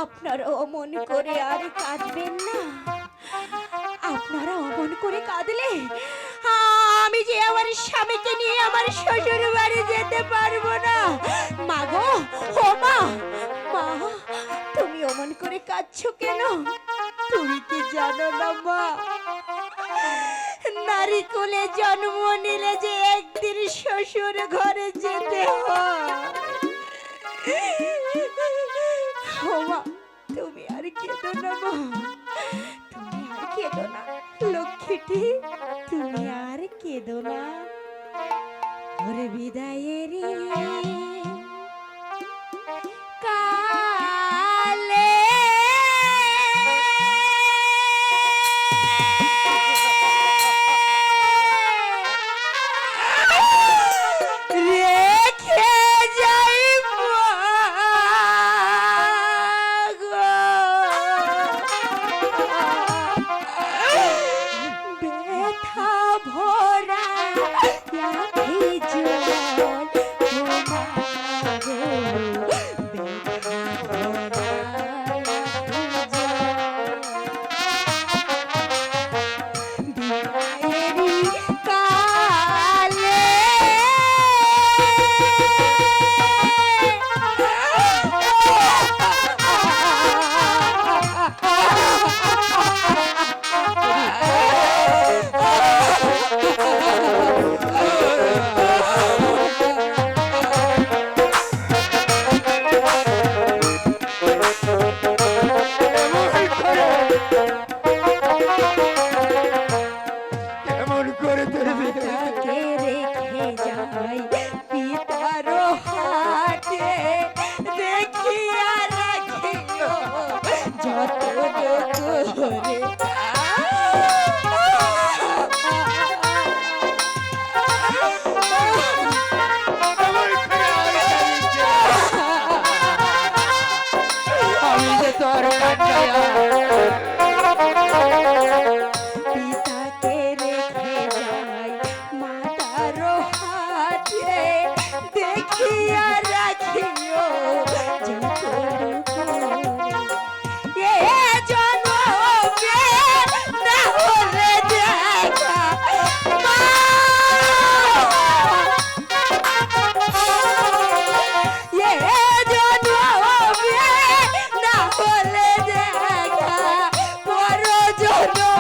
আপনারা অমন করে আর কাঁদবেন না। আপনারা অমন করে কাঁদলে আমি যে আমার স্বামীকে নিয়ে আমার শ্বশুর বাড়ি যেতে পারবো না। মা গো, ও মা, মা তুমি অমন করে কাঁদছো কেন? তুমি কি জানো না মা, নারী কুলে জন্ম নিলে যে একদিন শ্বশুর ঘরে যেতে হয়। ও মা, তুমি আর কেঁদো না মা, তুমি আর কেঁদো না লক্ষ্মীটি, তুমি আর কেঁদো না। ওরে বিদায়েরই কালে রেখে যাইব গো ব্যথা ভরা আখি জল, ও মা গো ব্যথা ভরা আখি জল। বিদায়েরই কালে কেমন করে তোর মাতাকে রেখে যাই পিতার হাতে, দেখিয়া রাখিও যতন করে। আমি যে তোর কান্নায় পিতাকে রেখে যাই মাতার হাতে, দেখিয়া রাখিও যতন করে। এ জন্মে না হলে দেখা মা, এ জন্মে না হলে দেখা পর জন্মে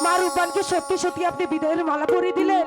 মা রূপবানকে সত্যি সত্যি আপনি বিদায়ের মালা পরিয়ে দিলেন?